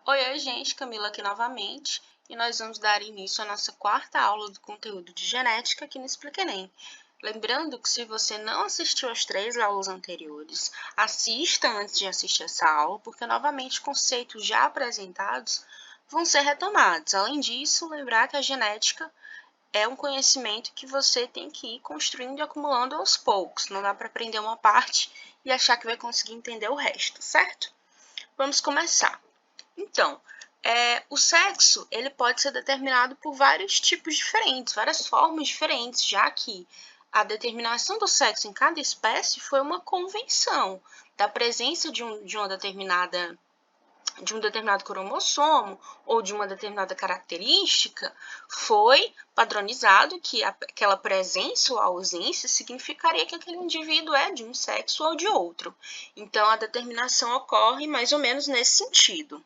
Oi, gente, Camila aqui novamente, e nós vamos dar início à nossa quarta aula do conteúdo de genética aqui no Explica Enem. Lembrando que se você não assistiu às 3 aulas anteriores, assista antes de assistir essa aula, porque novamente conceitos já apresentados vão ser retomados. Além disso, lembrar que a genética é um conhecimento que você tem que ir construindo e acumulando aos poucos. Não dá para aprender uma parte e achar que vai conseguir entender o resto, certo? Vamos começar. Então, o sexo ele pode ser determinado por vários tipos diferentes, várias formas diferentes, já que a determinação do sexo em cada espécie foi uma convenção da presença de um determinado cromossomo ou de uma determinada característica, foi padronizado que aquela presença ou ausência significaria que aquele indivíduo é de um sexo ou de outro. Então, a determinação ocorre mais ou menos nesse sentido.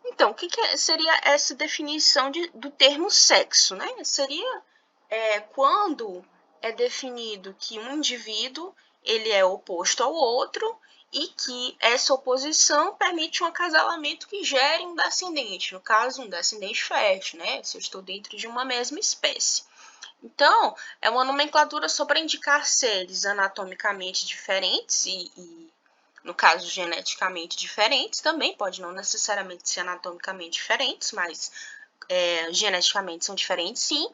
Então, o que seria essa definição do termo sexo, né? Seria quando é definido que um indivíduo ele é oposto ao outro e que essa oposição permite um acasalamento que gere um descendente, no caso, um descendente fértil, né? Se eu estou dentro de uma mesma espécie. Então, é uma nomenclatura só para indicar seres anatomicamente diferentes e no caso, geneticamente diferentes, também pode não necessariamente ser anatomicamente diferentes, mas geneticamente são diferentes sim,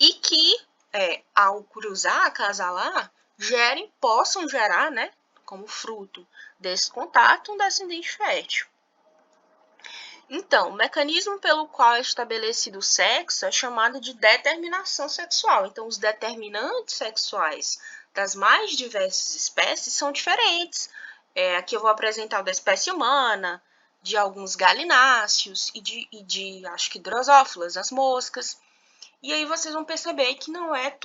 e que ao cruzar, acasalar, possam gerar, né, como fruto desse contato, um descendente fértil. Então, o mecanismo pelo qual é estabelecido o sexo é chamado de determinação sexual. Então, os determinantes sexuais das mais diversas espécies são diferentes. Aqui eu vou apresentar o da espécie humana, de alguns galináceos e de acho que drosófilas, as moscas. E aí vocês vão perceber que não é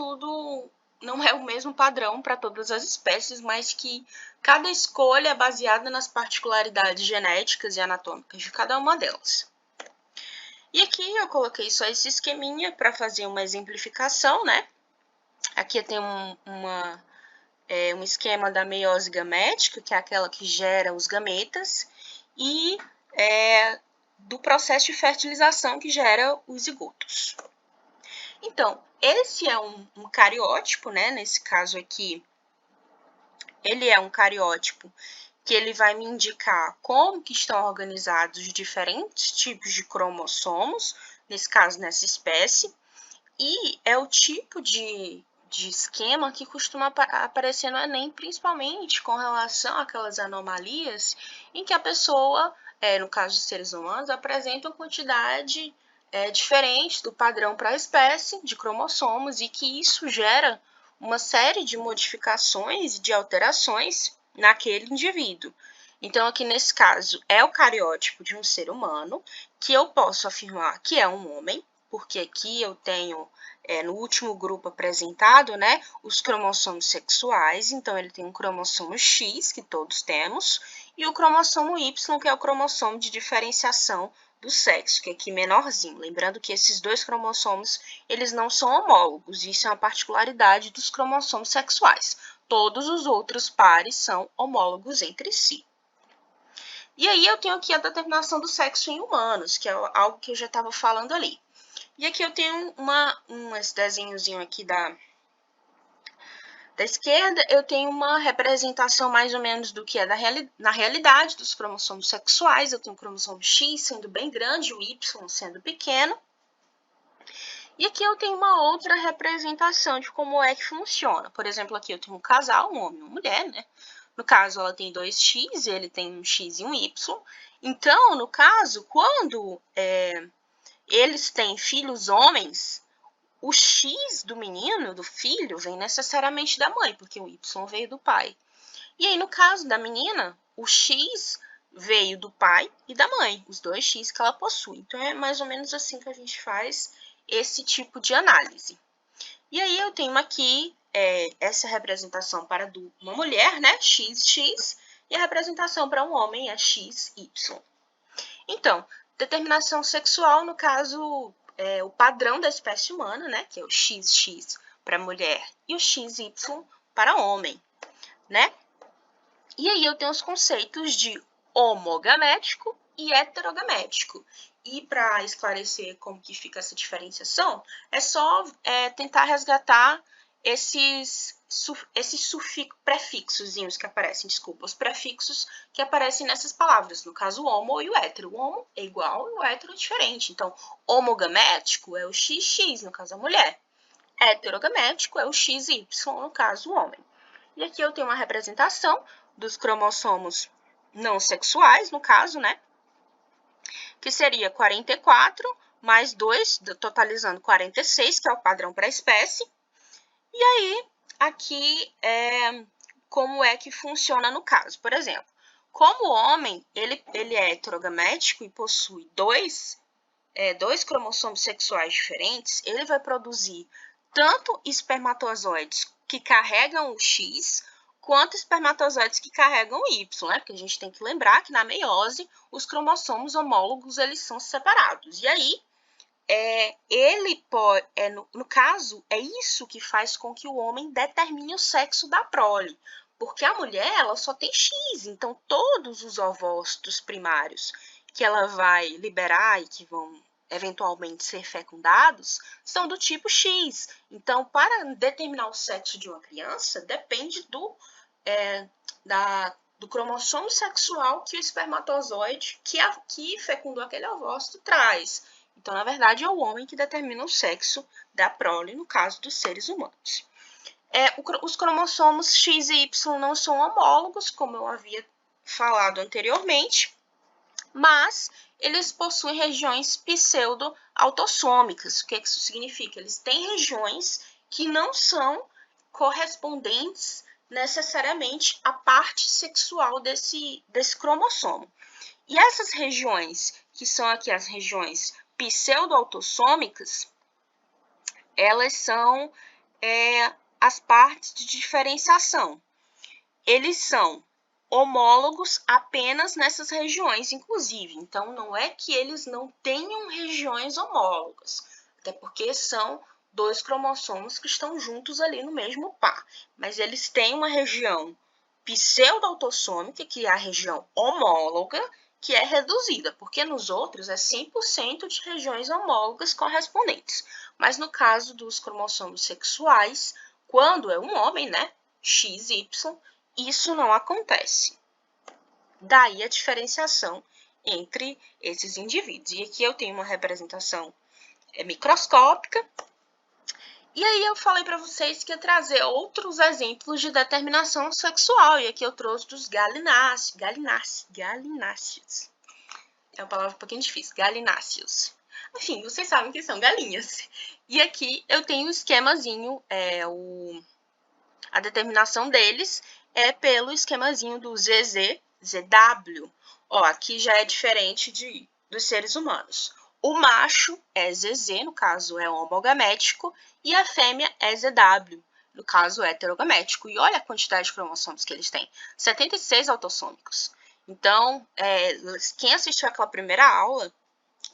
o mesmo padrão para todas as espécies, mas que cada escolha é baseada nas particularidades genéticas e anatômicas de cada uma delas. E aqui eu coloquei só esse esqueminha para fazer uma exemplificação, né? Aqui eu tenho um esquema da meiose gamética, que é aquela que gera os gametas, e do processo de fertilização que gera os zigotos. Então, esse é um cariótipo, né? Nesse caso aqui, ele é um cariótipo que ele vai me indicar como que estão organizados os diferentes tipos de cromossomos, nesse caso, nessa espécie, e é o tipo de esquema que costuma aparecer no Enem, principalmente com relação àquelas anomalias em que a pessoa, no caso de seres humanos, apresenta uma quantidade diferente do padrão para a espécie de cromossomos e que isso gera uma série de modificações e de alterações naquele indivíduo. Então, aqui nesse caso, é o cariótipo de um ser humano, que eu posso afirmar que é um homem, porque aqui eu tenho, no último grupo apresentado, né, os cromossomos sexuais. Então, ele tem um cromossomo X, que todos temos, e o cromossomo Y, que é o cromossomo de diferenciação do sexo, que é aqui menorzinho. Lembrando que esses dois cromossomos, eles não são homólogos, isso é uma particularidade dos cromossomos sexuais. Todos os outros pares são homólogos entre si. E aí eu tenho aqui a determinação do sexo em humanos, que é algo que eu já estava falando ali. E aqui eu tenho esse desenhozinho aqui da esquerda, eu tenho uma representação mais ou menos do que é na realidade dos cromossomos sexuais. Eu tenho o cromossomo X sendo bem grande, o Y sendo pequeno. E aqui eu tenho uma outra representação de como é que funciona. Por exemplo, aqui eu tenho um casal, um homem e uma mulher, né? No caso, ela tem 2X, ele tem um X e um Y. Então, no caso, quando eles têm filhos homens, o X do menino, do filho, vem necessariamente da mãe, porque o Y veio do pai. E aí, no caso da menina, o X veio do pai e da mãe, os dois X que ela possui. Então, é mais ou menos assim que a gente faz esse tipo de análise. E aí, eu tenho aqui essa representação para uma mulher, né, XX, e a representação para um homem é XY. Então, determinação sexual, no caso, o padrão da espécie humana, né, que é o XX para mulher e o XY para homem, né? E aí eu tenho os conceitos de homogamético e heterogamético. E para esclarecer como que fica essa diferenciação, é só tentar resgatar esses prefixozinhos que aparecem, desculpa, os prefixos que aparecem nessas palavras, no caso o homo e o hétero. O homo é igual e o hétero é diferente. Então, homogamético é o XX, no caso a mulher. Heterogamético é o XY, no caso o homem. E aqui eu tenho uma representação dos cromossomos não sexuais, no caso, né? Que seria 44 mais 2, totalizando 46, que é o padrão para a espécie. E aí, aqui, como é que funciona no caso? Por exemplo, como o homem, ele é heterogamético e possui dois cromossomos sexuais diferentes, ele vai produzir tanto espermatozoides que carregam o X, quanto espermatozoides que carregam o Y, né? Porque a gente tem que lembrar que na meiose os cromossomos homólogos eles são separados. E aí, no caso, é isso que faz com que o homem determine o sexo da prole. Porque a mulher, ela só tem X, então todos os ovócitos primários que ela vai liberar e que vão eventualmente ser fecundados são do tipo X. Então, para determinar o sexo de uma criança, depende do cromossomo sexual que o espermatozoide que fecundou aquele ovócito traz. Então, na verdade, é o homem que determina o sexo da prole, no caso dos seres humanos. Os cromossomos X e Y não são homólogos, como eu havia falado anteriormente, mas eles possuem regiões pseudo-autossômicas. O que isso significa? Eles têm regiões que não são correspondentes necessariamente à parte sexual desse cromossomo. E essas regiões, que são aqui as regiões pseudo-autossômicas, elas são as partes de diferenciação. Eles são homólogos apenas nessas regiões, inclusive. Então, não é que eles não tenham regiões homólogas, até porque são dois cromossomos que estão juntos ali no mesmo par. Mas eles têm uma região pseudo-autossômica, que é a região homóloga, que é reduzida, porque nos outros é 100% de regiões homólogas correspondentes. Mas no caso dos cromossomos sexuais, quando é um homem, né, XY, isso não acontece. Daí a diferenciação entre esses indivíduos. E aqui eu tenho uma representação microscópica. E aí eu falei para vocês que ia trazer outros exemplos de determinação sexual. E aqui eu trouxe dos galináceos. É uma palavra um pouquinho difícil. Galináceos. Enfim, vocês sabem que são galinhas. E aqui eu tenho um esquemazinho, a determinação deles é pelo esquemazinho do ZZ, ZW. Ó, aqui já é diferente dos seres humanos. O macho é ZZ, no caso é homogamético, e a fêmea é ZW, no caso é heterogamético. E olha a quantidade de cromossomos que eles têm, 76 autossômicos. Então, quem assistiu aquela primeira aula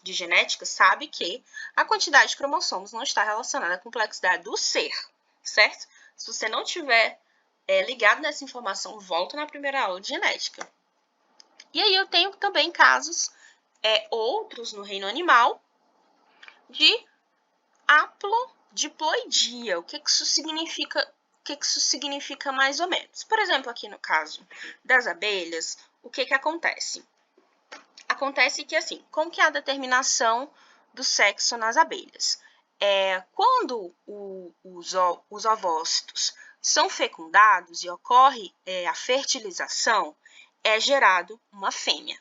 de genética sabe que a quantidade de cromossomos não está relacionada à complexidade do ser, certo? Se você não tiver ligado nessa informação, volta na primeira aula de genética. E aí eu tenho também casos outros no reino animal de haplodiploidia. O que isso significa? O que isso significa mais ou menos? Por exemplo, aqui no caso das abelhas, o que acontece? Acontece que, assim, como que é a determinação do sexo nas abelhas? Quando os ovócitos são fecundados e ocorre a fertilização, é gerado uma fêmea.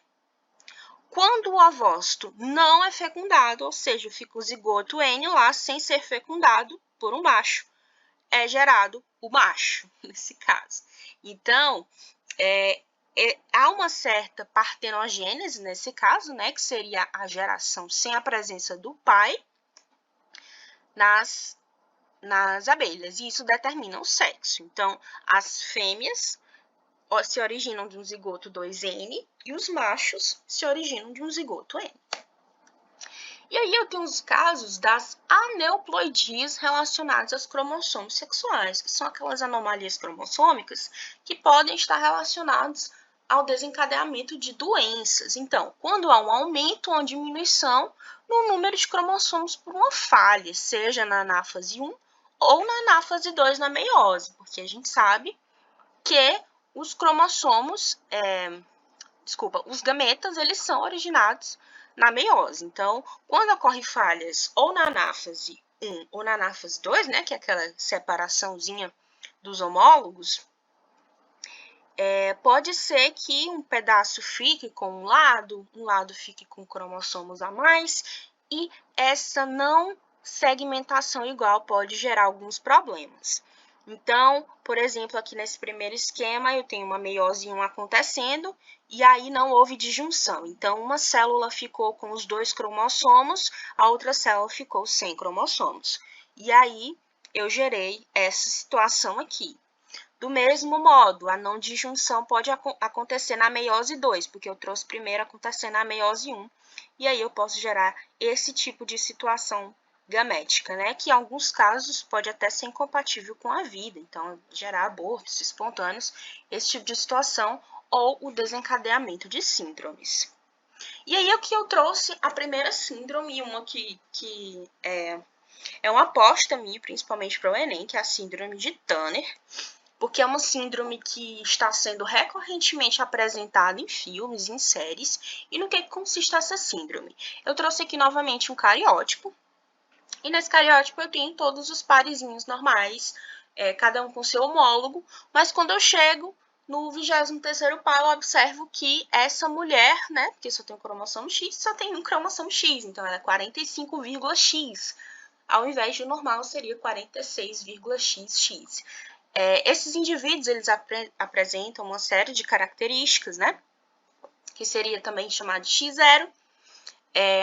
Quando o ovócito não é fecundado, ou seja, fica o zigoto N lá sem ser fecundado por um macho, é gerado o macho, nesse caso. Então, há uma certa partenogênese nesse caso, né, que seria a geração sem a presença do pai nas abelhas, e isso determina o sexo. Então, as fêmeas se originam de um zigoto 2N e os machos se originam de um zigoto N. E aí eu tenho os casos das aneuploidias relacionadas aos cromossomos sexuais, que são aquelas anomalias cromossômicas que podem estar relacionadas ao desencadeamento de doenças. Então, quando há um aumento ou diminuição no número de cromossomos por uma falha, seja na anáfase 1 ou na anáfase 2 na meiose, porque a gente sabe que os cromossomos, os gametas, eles são originados na meiose. Então, quando ocorrem falhas ou na anáfase 1 ou na anáfase 2, né, que é aquela separaçãozinha dos homólogos, pode ser que um pedaço fique com um lado fique com cromossomos a mais, e essa não segmentação igual pode gerar alguns problemas. Então, por exemplo, aqui nesse primeiro esquema, eu tenho uma meiose 1 acontecendo, e aí não houve disjunção. Então, uma célula ficou com os 2 cromossomos, a outra célula ficou sem cromossomos. E aí, eu gerei essa situação aqui. Do mesmo modo, a não disjunção pode acontecer na meiose 2, porque eu trouxe primeiro acontecendo na meiose 1, e aí eu posso gerar esse tipo de situação gamética, né? Que em alguns casos pode até ser incompatível com a vida, então gerar abortos espontâneos, esse tipo de situação, ou o desencadeamento de síndromes. E aí aqui eu trouxe a primeira síndrome, uma que é uma aposta minha, principalmente para o Enem, que é a síndrome de Turner, porque é uma síndrome que está sendo recorrentemente apresentada em filmes, em séries. E no que consiste essa síndrome? Eu trouxe aqui novamente um cariótipo, e nesse cariótipo eu tenho todos os parezinhos normais, cada um com seu homólogo, mas quando eu chego no 23º par, eu observo que essa mulher, né, porque só tem um cromossomo X, só tem um cromossomo X, então ela é 45,x, ao invés de normal seria 46,xx. Esses indivíduos, eles apresentam uma série de características, né, que seria também chamado de X0,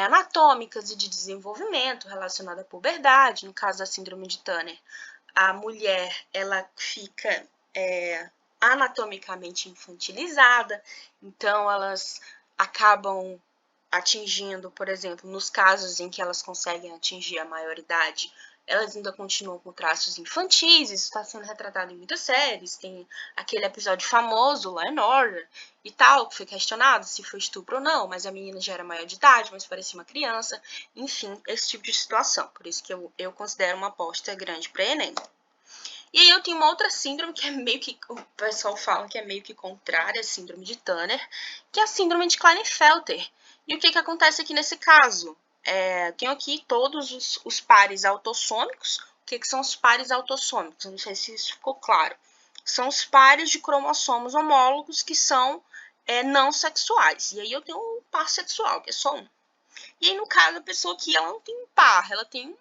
anatômicas e de desenvolvimento relacionada à puberdade. No caso da síndrome de Turner, a mulher, ela fica anatomicamente infantilizada, então elas acabam atingindo, por exemplo, nos casos em que elas conseguem atingir a maioridade, elas ainda continuam com traços infantis, isso está sendo retratado em muitas séries, tem aquele episódio famoso, Law and Order, e tal, que foi questionado se foi estupro ou não, mas a menina já era maior de idade, mas parecia uma criança, enfim, esse tipo de situação, por isso que eu considero uma aposta grande para Enem. E aí eu tenho uma outra síndrome que é meio que, o pessoal fala que é meio que contrária à síndrome de Turner, que é a síndrome de Klinefelter. E o que acontece aqui nesse caso? Tenho aqui todos os pares autossômicos. O que são os pares autossômicos? Eu não sei se isso ficou claro. São os pares de cromossomos homólogos que são não sexuais. E aí eu tenho um par sexual, que é só um. E aí, no caso, a pessoa aqui, ela não tem um par, ela tem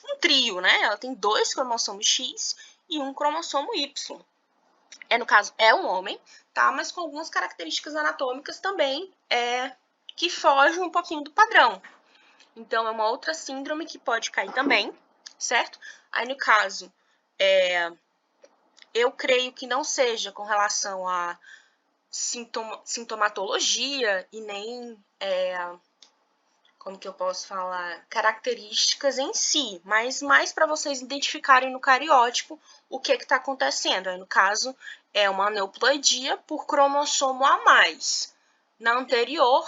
um trio, né? Ela tem 2 cromossomos X e um cromossomo Y. No caso, é um homem, tá? Mas com algumas características anatômicas também que fogem um pouquinho do padrão. Então, é uma outra síndrome que pode cair também, certo? Aí, no caso, eu creio que não seja com relação a sintomatologia e nem como que eu posso falar, características em si, mas mais para vocês identificarem no cariótipo o que está acontecendo. Aí, no caso, é uma aneuploidia por cromossomo a mais. Na anterior,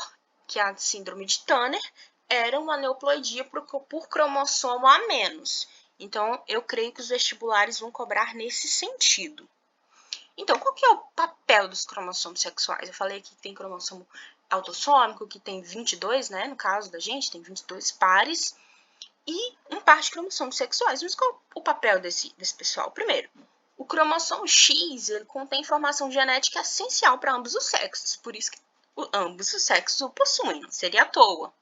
que é a síndrome de Turner, era uma aneuploidia por cromossomo a menos. Então, eu creio que os vestibulares vão cobrar nesse sentido. Então, qual que é o papel dos cromossomos sexuais? Eu falei aqui que tem cromossomo autossômico, que tem 22, né? No caso da gente, tem 22 pares. E um par de cromossomos sexuais. Mas qual é o papel desse pessoal? Primeiro, o cromossomo X, ele contém informação genética essencial para ambos os sexos. Por isso que ambos os sexos o possuem, não seria à toa.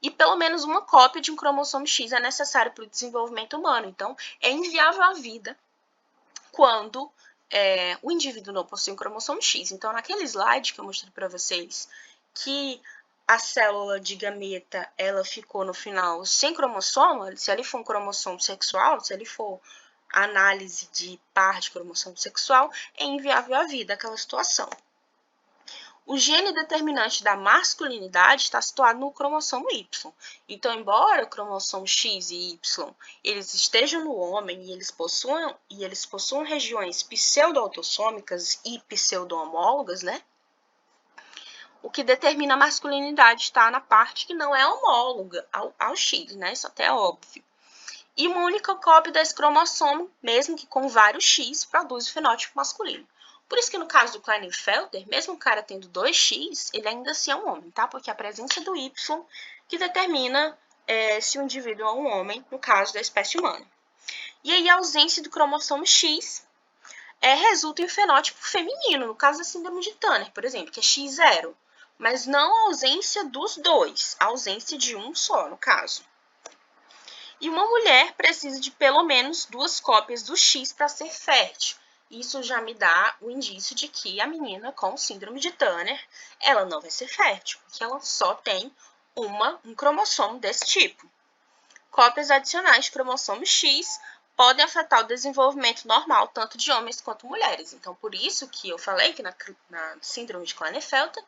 E pelo menos uma cópia de um cromossomo X é necessário para o desenvolvimento humano. Então, é inviável a vida quando o indivíduo não possui um cromossomo X. Então, naquele slide que eu mostrei para vocês, que a célula de gameta, ela ficou no final sem cromossomo, se ele for um cromossomo sexual, se ele for análise de par de cromossomo sexual, é inviável a vida aquela situação. O gene determinante da masculinidade está situado no cromossomo Y. Então, embora o cromossomo X e Y eles estejam no homem e eles possuam regiões pseudo-autossômicas e pseudo-homólogas, né? O que determina a masculinidade está na parte que não é homóloga ao X, né? Isso até é óbvio. E uma única cópia desse cromossomo, mesmo que com vários X, produz o fenótipo masculino. Por isso que no caso do Klinefelter, mesmo o cara tendo 2X, ele ainda assim é um homem, tá? Porque é a presença do Y que determina se o indivíduo é um homem, no caso da espécie humana. E aí a ausência do cromossomo X resulta em fenótipo feminino, no caso da síndrome de Turner, por exemplo, que é X0. Mas não a ausência dos dois, a ausência de um só, no caso. E uma mulher precisa de pelo menos 2 cópias do X para ser fértil. Isso já me dá o indício de que a menina com síndrome de Turner, ela não vai ser fértil, porque ela só tem um cromossomo desse tipo. Cópias adicionais de cromossomo X podem afetar o desenvolvimento normal tanto de homens quanto mulheres. Então, por isso que eu falei que na síndrome de Klinefelter,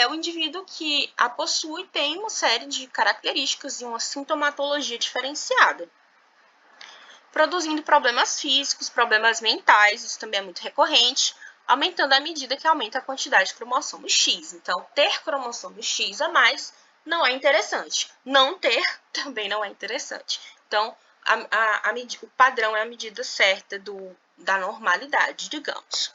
o indivíduo que a possui tem uma série de características e uma sintomatologia diferenciada, produzindo problemas físicos, problemas mentais, isso também é muito recorrente, aumentando à medida que aumenta a quantidade de cromossomo X. Então, ter cromossomo X a mais não é interessante. Não ter também não é interessante. Então, o padrão é a medida certa da normalidade, digamos.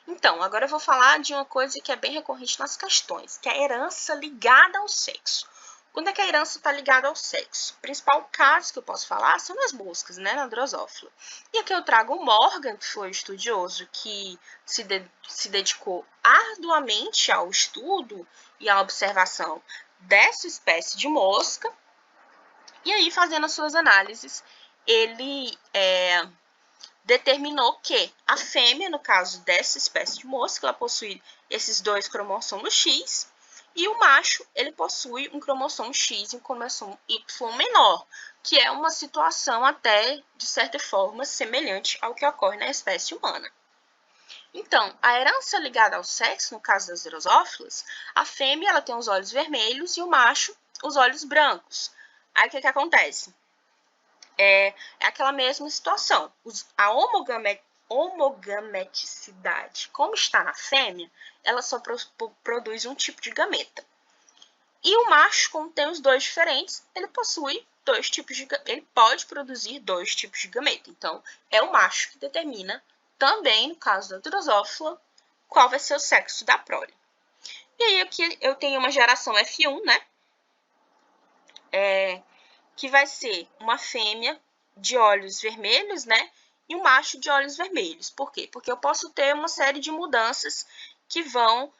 Então, agora eu vou falar de uma coisa que é bem recorrente nas questões, que é a herança ligada ao sexo. Quando é que a herança está ligada ao sexo? O principal caso que eu posso falar são nas moscas, né, na drosófila. E aqui eu trago o Morgan, que foi um estudioso que se dedicou arduamente ao estudo e à observação dessa espécie de mosca. E aí, fazendo as suas análises, ele determinou que a fêmea, no caso dessa espécie de mosca, ela possui esses 2 cromossomos X, e o macho, ele possui um cromossomo X e um cromossomo Y menor, que é uma situação até, de certa forma, semelhante ao que ocorre na espécie humana. Então, a herança ligada ao sexo, no caso das drosófilas, a fêmea ela tem os olhos vermelhos e o macho os olhos brancos. Aí, o que acontece? É aquela mesma situação. A homogameticidade, como está na fêmea, ela só produz um tipo de gameta. E o macho, como tem os 2 diferentes, ele pode produzir 2 tipos de gameta. Então, é o macho que determina, também no caso da drosófila, qual vai ser o sexo da prole. E aí aqui eu tenho uma geração F1, né? Que vai ser uma fêmea de olhos vermelhos, né? E um macho de olhos vermelhos. Por quê? Porque eu posso ter uma série de mudanças que vão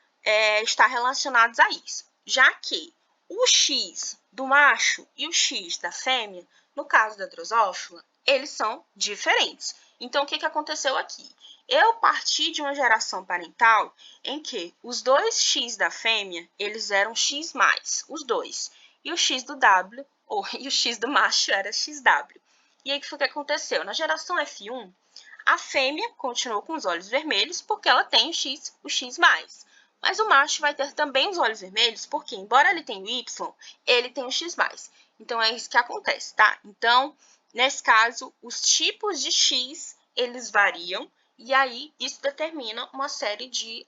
estar relacionadas a isso. Já que o X do macho e o X da fêmea, no caso da drosófila, eles são diferentes. Então, o que aconteceu aqui? Eu parti de uma geração parental em que os 2 X da fêmea, eles eram X+, os 2. E o X do W e o X do macho era XW. E aí, o que foi que aconteceu? Na geração F1, a fêmea continuou com os olhos vermelhos porque ela tem o X+. Mas o macho vai ter também os olhos vermelhos porque, embora ele tenha o Y, ele tem o X+. Então, é isso que acontece, tá? Então, nesse caso, os tipos de X, eles variam. E aí, isso determina uma série de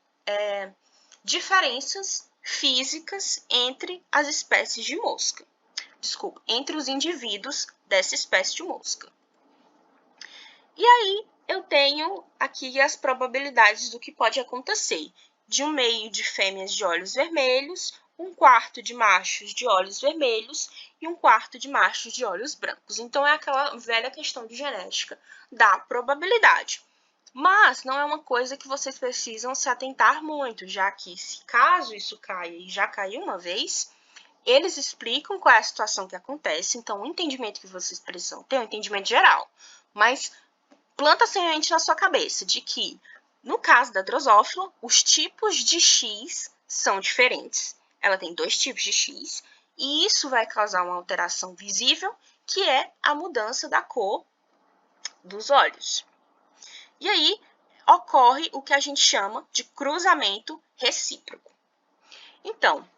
diferenças físicas entre as espécies de mosca. Desculpa, entre os indivíduos dessa espécie de mosca. E aí, eu tenho aqui as probabilidades do que pode acontecer. De um meio de fêmeas de olhos vermelhos, 1/4 de machos de olhos vermelhos e 1/4 de machos de olhos brancos. Então, é aquela velha questão de genética da probabilidade. Mas não é uma coisa que vocês precisam se atentar muito, já que se caso isso caia e já caiu uma vez, eles explicam qual é a situação que acontece, então o entendimento que vocês precisam ter é um entendimento geral. Mas planta a semente na sua cabeça de que, no caso da drosófila, os tipos de X são diferentes. Ela tem 2 tipos de X, e isso vai causar uma alteração visível, que é a mudança da cor dos olhos. E aí, ocorre o que a gente chama de cruzamento recíproco. Então,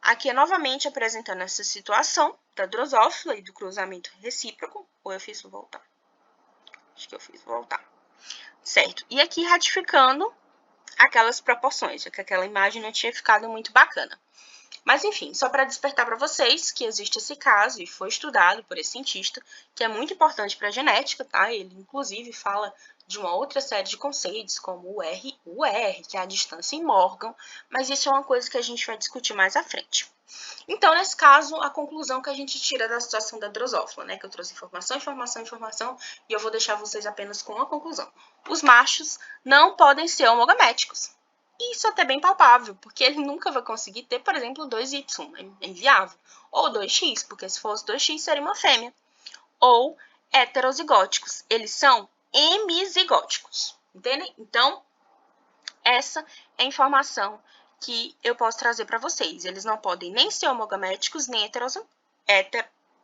aqui é novamente apresentando essa situação da drosófila e do cruzamento recíproco. Ou eu fiz voltar? Acho que eu fiz voltar. Certo. E aqui ratificando aquelas proporções, já que aquela imagem não tinha ficado muito bacana. Mas, enfim, só para despertar para vocês que existe esse caso e foi estudado por esse cientista, que é muito importante para a genética, tá? Ele, inclusive, fala de uma outra série de conceitos, como o R, que é a distância em Morgan, mas isso é uma coisa que a gente vai discutir mais à frente. Então, nesse caso, a conclusão que a gente tira da situação da drosófila, né? Que eu trouxe informação, e eu vou deixar vocês apenas com uma conclusão. Os machos não podem ser homogaméticos. E isso é até bem palpável, porque ele nunca vai conseguir ter, por exemplo, 2Y, é inviável. Ou 2x, porque se fosse 2x seria uma fêmea. Ou heterozigóticos, eles são hemizigóticos, entendem? Então, essa é a informação que eu posso trazer para vocês. Eles não podem nem ser homogaméticos, nem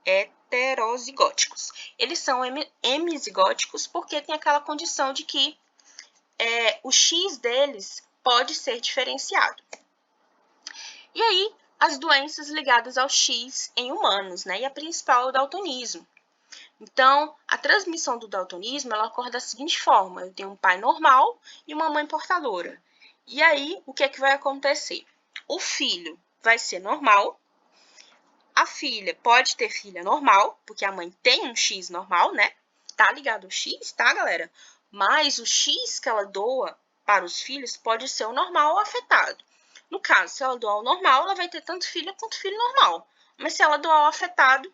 heterozigóticos. Eles são hemizigóticos porque tem aquela condição de que o X deles pode ser diferenciado. E aí, as doenças ligadas ao X em humanos, né? E a principal é o daltonismo. Então, a transmissão do daltonismo, ela ocorre da seguinte forma. Eu tenho um pai normal e uma mãe portadora. E aí, o que é que vai acontecer? O filho vai ser normal. A filha pode ter filha normal, porque a mãe tem um X normal, né? Tá ligado ao X, tá, galera? Mas o X que ela doa para os filhos pode ser o normal ou afetado. No caso, se ela doar o normal, ela vai ter tanto filha quanto filho normal. Mas se ela doar o afetado,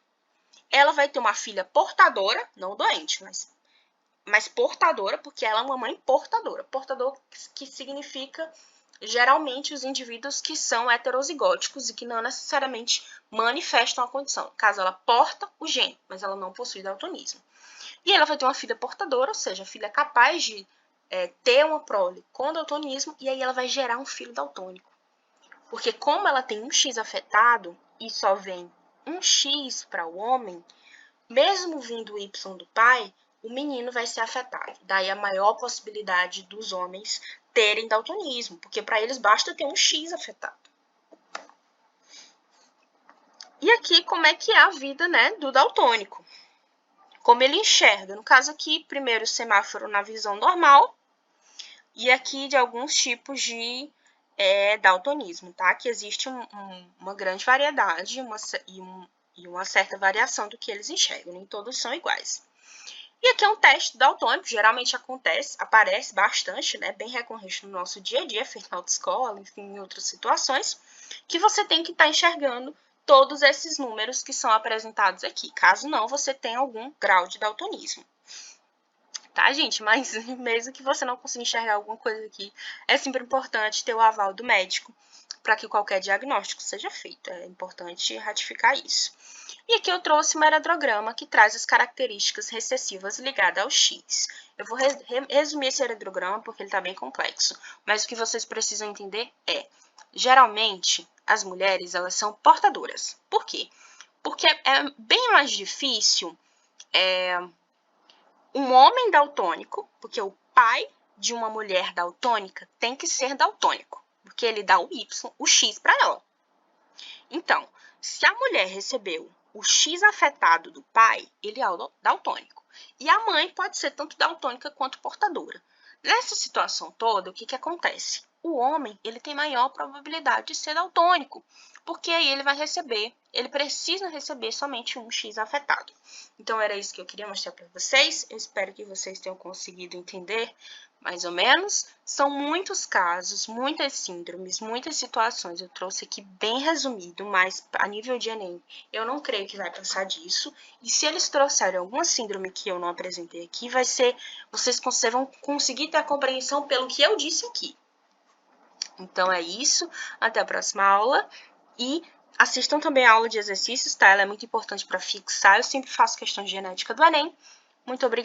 ela vai ter uma filha portadora, não doente, mas portadora, porque ela é uma mãe portadora. Portador que significa, geralmente, os indivíduos que são heterozigóticos e que não necessariamente manifestam a condição. Caso ela porta o gene, mas ela não possui daltonismo. E ela vai ter uma filha portadora, ou seja, a filha capaz de ter uma prole com daltonismo, e aí ela vai gerar um filho daltônico. Porque como ela tem um X afetado e só vem um X para o homem, mesmo vindo o Y do pai, o menino vai ser afetado. Daí a maior possibilidade dos homens terem daltonismo, porque para eles basta ter um X afetado. E aqui, como é que é a vida, né, do daltônico? Como ele enxerga. No caso aqui, primeiro o semáforo na visão normal, e aqui de alguns tipos de daltonismo, tá? Que existe uma grande variedade e uma certa variação do que eles enxergam, nem todos são iguais. E aqui é um teste daltônico, geralmente aparece bastante, né? Bem recorrente no nosso dia a dia, feito na autoescola, enfim, em outras situações, que você tem que estar enxergando todos esses números que são apresentados aqui. Caso não, você tenha algum grau de daltonismo. Tá, gente? Mas mesmo que você não consiga enxergar alguma coisa aqui, é sempre importante ter o aval do médico para que qualquer diagnóstico seja feito. É importante ratificar isso. E aqui eu trouxe um heredograma que traz as características recessivas ligadas ao X. Eu vou resumir esse heredograma porque ele está bem complexo, mas o que vocês precisam entender é, geralmente, as mulheres elas são portadoras. Por quê? Porque é bem mais difícil um homem daltônico, porque o pai de uma mulher daltônica tem que ser daltônico, porque ele dá o X para ela. Então, se a mulher recebeu o X afetado do pai, ele é daltônico. E a mãe pode ser tanto daltônica quanto portadora. Nessa situação toda, o que acontece? O homem ele tem maior probabilidade de ser daltônico, porque aí ele precisa receber somente um X afetado. Então, era isso que eu queria mostrar para vocês. Eu espero que vocês tenham conseguido entender mais ou menos. São muitos casos, muitas síndromes, muitas situações. Eu trouxe aqui bem resumido, mas a nível de Enem, eu não creio que vai passar disso. E se eles trouxerem alguma síndrome que eu não apresentei aqui, vocês vão conseguir ter a compreensão pelo que eu disse aqui. Então, é isso. Até a próxima aula. E assistam também a aula de exercícios, tá? Ela é muito importante para fixar. Eu sempre faço questão de genética do Enem. Muito obrigada.